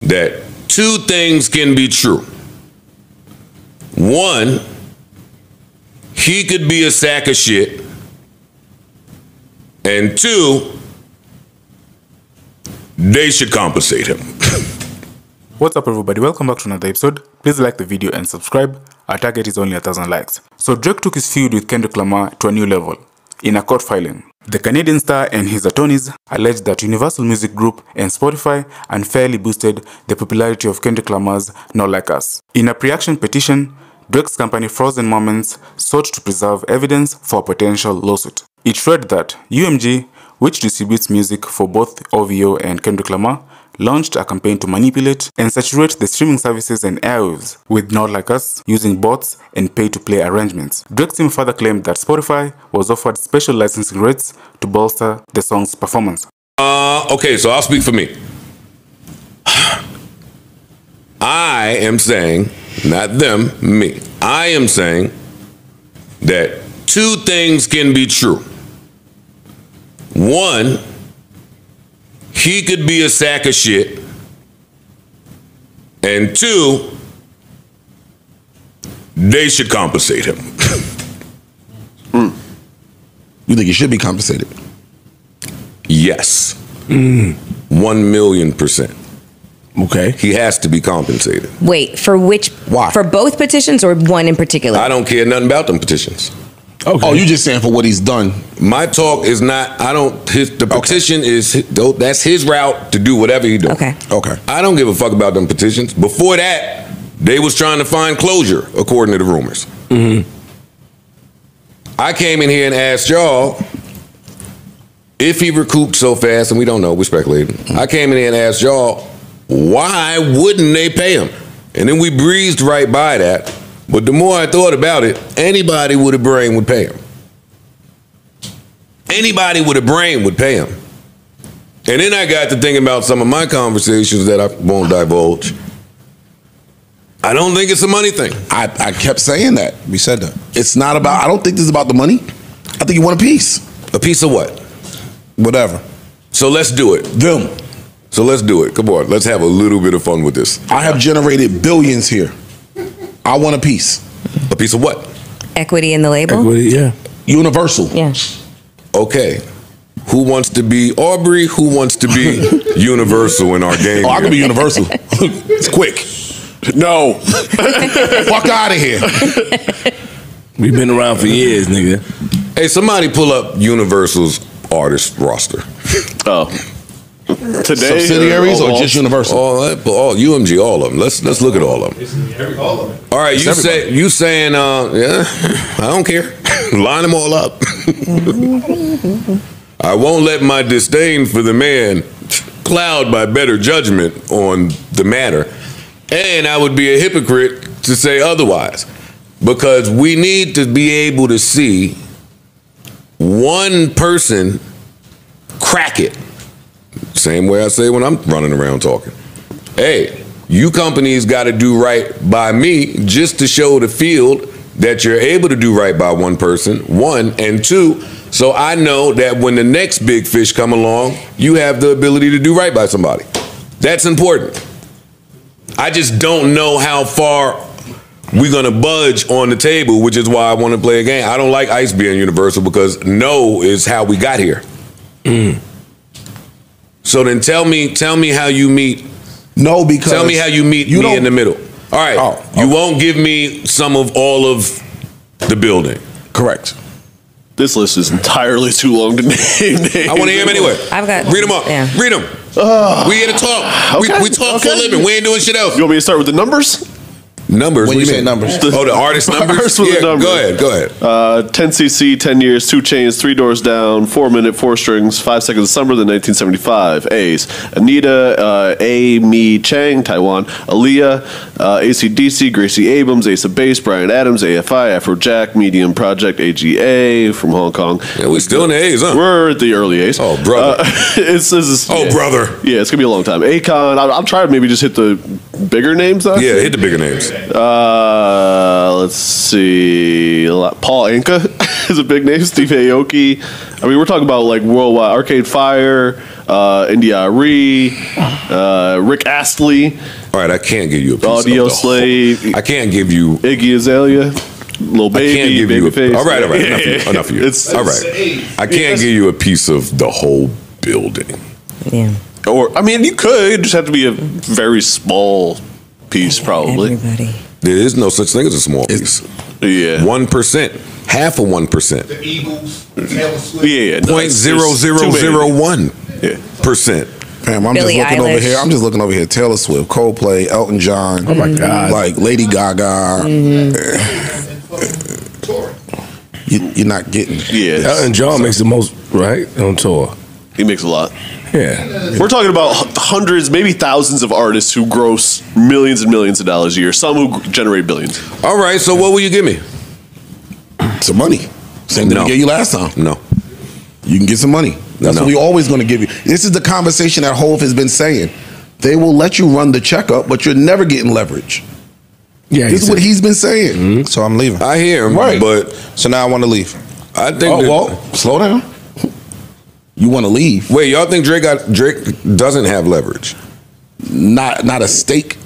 that two things can be true. One, he could be a sack of shit. And two, they should compensate him. What's up, everybody? Welcome back to another episode. Please like the video and subscribe. Our target is only 1,000 likes. So Drake took his feud with Kendrick Lamar to a new level in a court filing. The Canadian star and his attorneys alleged that Universal Music Group and Spotify unfairly boosted the popularity of Kendrick Lamar's Not Like Us. In a pre-action petition, Drake's company Frozen Moments sought to preserve evidence for a potential lawsuit. It read that UMG, which distributes music for both OVO and Kendrick Lamar, launched a campaign to manipulate and saturate the streaming services and airwaves with Not Like Us using bots and pay-to-play arrangements. Drake's team further claimed that Spotify was offered special licensing rates to bolster the song's performance. Okay, so I'll speak for me. I am saying, not them, me. I am saying that two things can be true. One, he could be a sack of shit. And two, they should compensate him. You think he should be compensated? Yes. 1,000,000%. Okay. He has to be compensated. Wait, for which? Why? For both petitions or one in particular? I don't care nothing about them petitions. Okay. Oh, you just saying for what he's done. My talk is not, the petition is, that's his route to do whatever he does. Okay. Okay. I don't give a fuck about them petitions. Before that, they was trying to find closure, according to the rumors. I came in here and asked y'all if he recouped so fast, and we don't know, we're speculating. I came in here and asked y'all, why wouldn't they pay him? And then we breezed right by that. But the more I thought about it, anybody with a brain would pay him. Anybody with a brain would pay him. And then I got to thinking about some of my conversations that I won't divulge. I don't think it's a money thing. I kept saying that. We said that. It's not about, I don't think this is about the money. I think you want a piece. A piece of what? Whatever. So let's do it. Them. So let's do it. Come on, let's have a little bit of fun with this. I have generated billions here. I want a piece. A piece of what? Equity in the label? Equity, yeah. Universal. Yeah. Okay. Who wants to be Aubrey? Who wants to be Universal in our game? Oh, I can be Universal. It's quick. No. Fuck out of here. We've been around for years, nigga. Hey, somebody pull up Universal's artist roster. Oh. Today, subsidiaries or just Universal? All UMG, all of them. Let's look at all of them. All of them. All right, you saying yeah, I don't care. Line them all up. I won't let my disdain for the man cloud my better judgment on the matter, and I would be a hypocrite to say otherwise, because we need to be able to see one person crack it. Same way I say when I'm running around talking. Hey, you companies got to do right by me just to show the field that you're able to do right by one person, one, and two, so I know that when the next big fish come along, you have the ability to do right by somebody. That's important. I just don't know how far we're going to budge on the table, which is why I want to play a game. I don't like Ice being Universal because no is how we got here. So then tell me how you meet. No, because tell me how you meet me in the middle. All right. Oh, okay. You won't give me some of all of the building. Correct. This list is entirely too long to name. I want to hear them anyway. I've got. Read them up. Yeah. Read them. We here to talk. Okay. We talk for a living. We ain't doing shit else. You want me to start with the numbers? Numbers? When you say numbers. Oh, the artist numbers? First with the numbers. Go ahead. 10cc, 10 years, 2 Chainz, 3 Doors Down, 4 Minute, 4 Strings, 5 Seconds of Summer, then 1975. A's. Anita, A. Mi Chang, Taiwan. Aaliyah, AC/DC, Gracie Abrams, Ace of Base, Bryan Adams, AFI, Afrojack, Medium Project, AGA from Hong Kong. Yeah, we still in the A's, huh? We're at the early A's. Oh, brother. Brother. Yeah, it's going to be a long time. Akon, I'm trying to maybe just hit the bigger names, though? Yeah, hit the bigger names. Let's see. Paul Anka is a big name. Steve Aoki. I mean, we're talking about like worldwide. Arcade Fire, India Arie, Rick Astley. All right, I can't give you a piece Audio of the Slave. whole, I can't give you Iggy Azalea. Lil Baby. I can't give you Babyface. all right. Enough of you. All right. I can't give you a piece of the whole building. Yeah. Or I mean, you could. It just have to be a very small piece, probably. Everybody. There is no such thing as a small piece. Yeah. 1%, half of 1%. The Eagles, Taylor Swift. Yeah. No, Point it's zero zero too many. zero 1%. Fam, I'm Billie just looking over Eilish. here. I'm just looking over here. Taylor Swift, Coldplay, Elton John. Oh my God. Like Lady Gaga. You're not getting. Yeah. Elton John makes the most, right, on tour. He makes a lot. Yeah. We're talking about hundreds, maybe thousands of artists who gross millions and millions of dollars a year. Some who generate billions. All right, so what will you give me? Some money. Same thing No. we gave you last time. No. You can get some money. That's No. what we always going to give you. This is the conversation that Hove has been saying. They will let you run the checkup, but you're never getting leverage. Yeah. This is what he's been saying. So I'm leaving. I hear him, Right. but So now I want to leave. I think Oh, that, well, slow down. You want to leave. wait, y'all think Drake doesn't have leverage? Not a stake.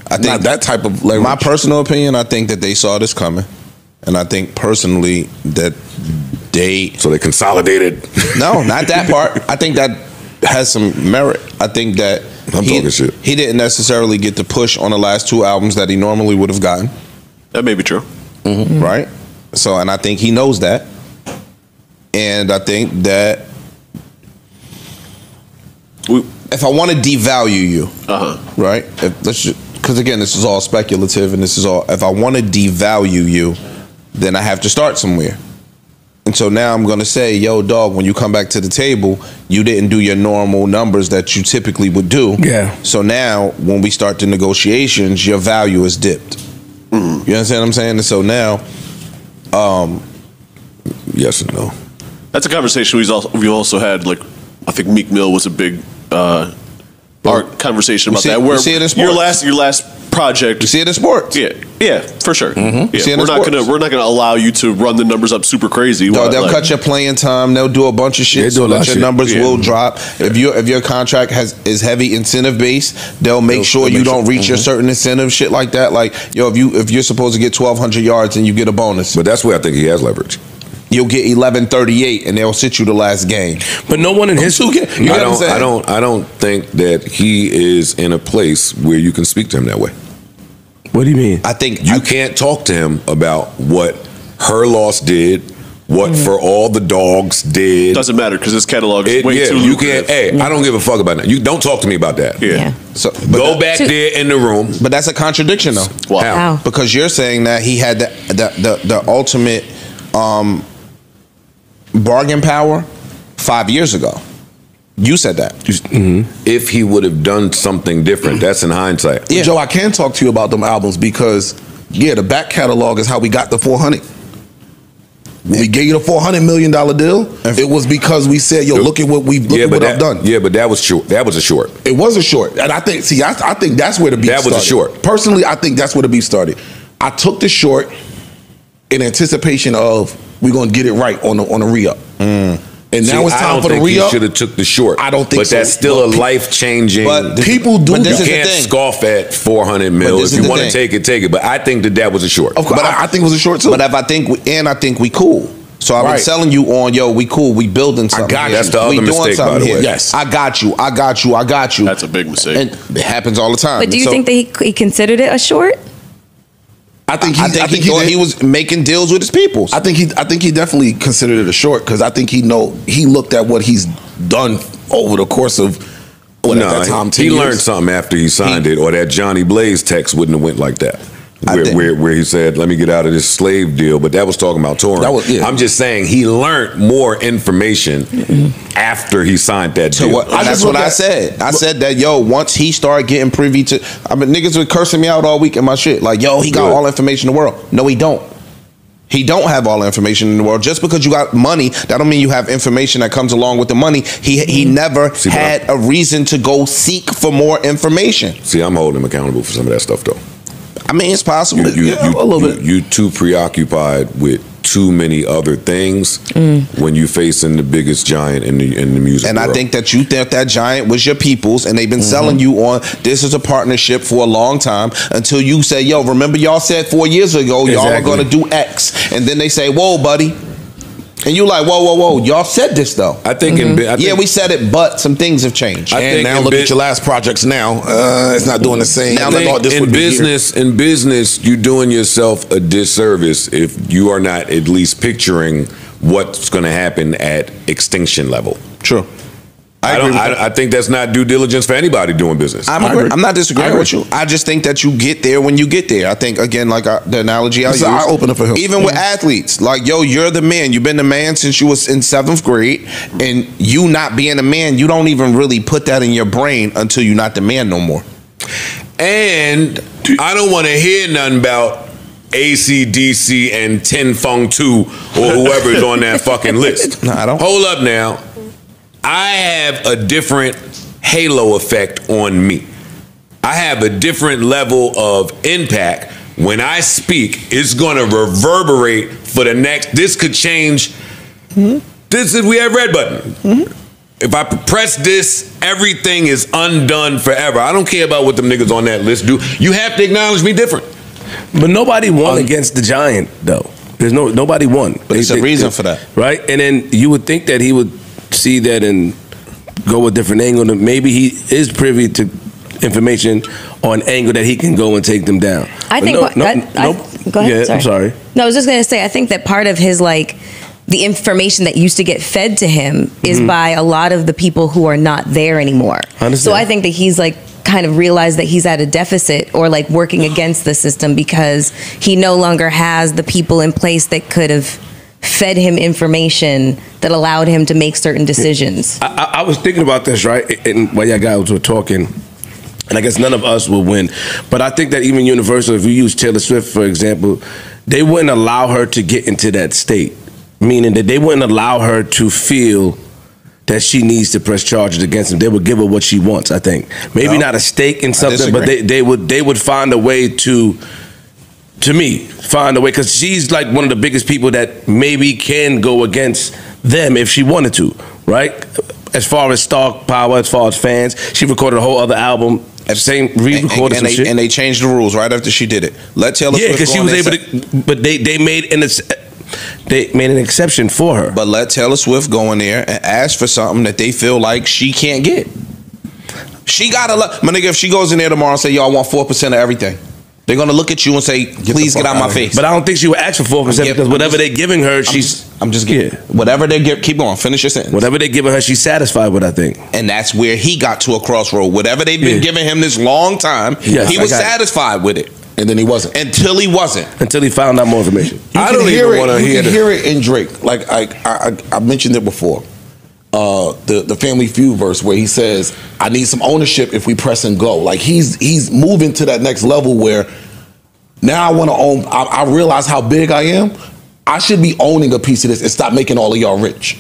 I think Not that type of leverage. My personal opinion, I think that they saw this coming, and I think personally that they So they consolidated. no, not that part. I think that has some merit. I think that I'm talking shit. he didn't necessarily get the push on the last two albums that he normally would have gotten, That may be true. right? So, and I think he knows that, and I think that if I want to devalue you, right? Because again, this is all speculative, and this is all. If I want to devalue you, then I have to start somewhere. And so now I'm gonna say, yo, dog, when you come back to the table, you didn't do your normal numbers that you typically would do. Yeah. So now when we start the negotiations, your value is dipped. You understand what I'm saying? And so now, Yes and no. That's a conversation we also had. Like, I think Meek Mill was a big art conversation about see- that. we Where see it in your sports. last project. you see it in sports. Yeah, for sure. Yeah, See it in we're not sports. gonna allow you to run the numbers up super crazy. No, What, they'll like- cut your playing time. They'll do a bunch of shit They do so a lot that of your shit. numbers Yeah. will drop. If your contract is heavy incentive based, they'll make sure you don't reach your certain incentive shit like that. Like, yo, if you're supposed to get 1,200 yards and you get a bonus, But that's where I think he has leverage. you'll get 1138 and they'll sit you the last game. But no one in his You get what I'm saying? I don't think that he is in a place where you can speak to him that way. What do you mean? I think You can't talk to him about what Her Loss did, what For All the Dogs did. Doesn't matter because his catalog is way too you lucrative. can't. Hey, I don't give a fuck about that. You don't talk to me about that. Yeah. so, Go back there in the room. But that's a contradiction though. Wow. How? Because you're saying that he had the ultimate bargain power 5 years ago. You said that. If he would have done something different, that's in hindsight. Yeah. Joe, I can talk to you about them albums because, the back catalog is how we got the 400. When we gave you the $400 million deal, it was because we said, yo, look at what I've done. Yeah, but that was short. That was a short. It was a short. And I think, I think that's where the beef That was a started. short. Personally, I think that's where the beef started. I took the short in anticipation of we're going to get it right on the re-up. And now it's time for the He re-up. should have took the short. I don't think but so. that's still But a life changing. but People do but that. this You is the can't thing. scoff at 400 mil. this If is you the want to thing. take it. But I think that was a short. Of course, I think it was a short too. But if I think we cool. So I've been Right. selling you on, yo, we cool, we building something. got here. you. That's the we other doing mistake, by something the here. way. Yes. I got you. That's a big mistake. And it happens all the time. But do you So think that he considered it a short? I think I think he thought did. he was making deals with his peoples. I think he definitely considered it a short because I think he looked at what he's done over the course of at that time. 10 he years. learned something after he signed it, or that Johnny Blaze text wouldn't have went like that. Where he said, "Let me get out of this slave deal," but that was talking about touring. That was- yeah. I'm just saying he learned more information after he signed that So deal. what, I that's just what look I at- said. I said that, yo, once he started getting privy to, I mean, niggas were cursing me out all week in my shit. Like, yo, he got Good. all information in the world. No, he don't. He don't have all the information in the world. Just because you got money, that don't mean you have information that comes along with the money. He never had a reason to go seek for more information. See, I'm holding him accountable for some of that stuff, though. I mean, it's possible. a little bit. You too preoccupied with too many other things when you facing the biggest giant in the music And world. I think that you thought that giant was your people's, and they've been selling you on this is a partnership for a long time until you say, yo, remember y'all said 4 years ago y'all were going to do X, and then they say, whoa, buddy. And you like, whoa, y'all said this though. I think, we said it, but some things have changed. And now look at your last projects now. It's not doing the same. I think in business, you're doing yourself a disservice if you are not at least picturing what's going to happen at extinction level. True. I think that's not due diligence for anybody doing business. I'm not disagreeing with you. I just think that you get there when you get there. I think, again, like the analogy I use. I open it for him. Even with athletes, like, yo, you're the man. You've been the man since you was in 7th grade. And you not being a man, you don't even really put that in your brain until you're not the man no more. And I don't want to hear nothing about AC/DC and Ten Fung 2 or whoever's on that fucking list. No, I don't. Hold up now. I have a different halo effect on me. I have a different level of impact. When I speak, it's going to reverberate for the next. This could change. This is, we have red button. If I press this, everything is undone forever. I don't care about what them niggas on that list do. You have to acknowledge me different. But nobody won against the giant, though. There's nobody won. But there's a reason for that, right? And then you would think that he would see that and go a different angle. Maybe he is privy to information on angle that he can go and take them down. I think. Go ahead. Yeah, I'm sorry. No, I was just gonna say. I think that part of his the information that used to get fed to him is by a lot of the people who are not there anymore. So I think that he's kind of realized that he's at a deficit or working against the system because he no longer has the people in place that could have fed him information that allowed him to make certain decisions. I was thinking about this, right? And while y'all guys were talking, and I guess none of us will win, but I think that even Universal, if you use Taylor Swift, for example, they wouldn't allow her to get into that state, meaning that they wouldn't allow her to feel that she needs to press charges against him. They would give her what she wants, I think. Maybe not a stake in something, but they would find a way to me, find a way, because she's one of the biggest people that maybe can go against them if she wanted to, right? As far as star power, as far as fans, she recorded a whole other album. Re-recorded some shit. And they changed the rules right after she did it. Let Taylor Swift because she was able to, but they made an exception for her. But let Taylor Swift go in there and ask for something that they feel like she can't get. She gotta my nigga, if she goes in there tomorrow and say, yo, I want 4% of everything, they're gonna look at you and say, please get out my face. But I don't think she would ask for 4% because whatever they're giving her, whatever they give, keep going, finish your sentence. Whatever they're giving her, she's satisfied with, I think. And that's where he got to a crossroad. Whatever they've been giving him this long time, he was satisfied with it. And then he wasn't. Until he wasn't. Until he found out more information. I don't even want to hear it in Drake. Like I mentioned it before. The Family Feud verse where he says, I need some ownership if we press and go. Like he's moving to that next level where now I want to own. I realize how big I am. I should be owning a piece of this and stop making all of y'all rich.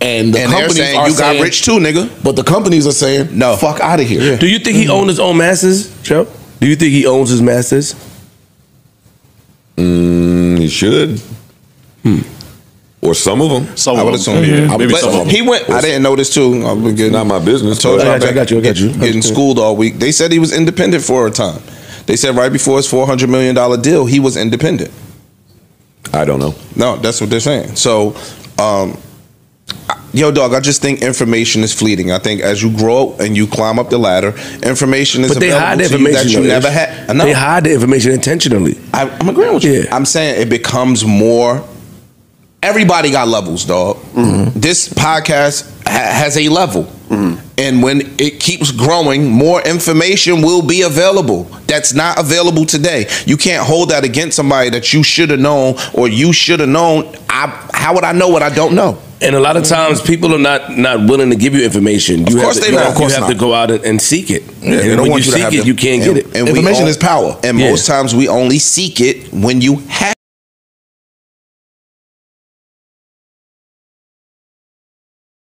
And the companies saying, are you got rich too, nigga. But the companies are saying, no, fuck out of here. Yeah. Do you think he owns his own masters, Joe? Do you think he owns his masters? He should. Or some of them. I would assume. Maybe some of them. He went. I didn't know this too. Not my business. I got you. Getting schooled all week. They said he was independent for a time. They said right before his $400 million deal, he was independent. I don't know. No, that's what they're saying. So, yo, dog, I just think information is fleeting. I think as you grow and you climb up the ladder, information is available to you that you never had. They hide the information intentionally. I'm agreeing with you. Yeah. I'm saying it becomes more. Everybody got levels, dog. This podcast has a level. And when it keeps growing, more information will be available that's not available today. You can't hold that against somebody that you should have known or you should have known. How would I know what I don't know? And a lot of times people are not willing to give you information. You have to go out and seek it. Yeah, and when you seek it, you can't get it. And information is power. And most times we only seek it when you have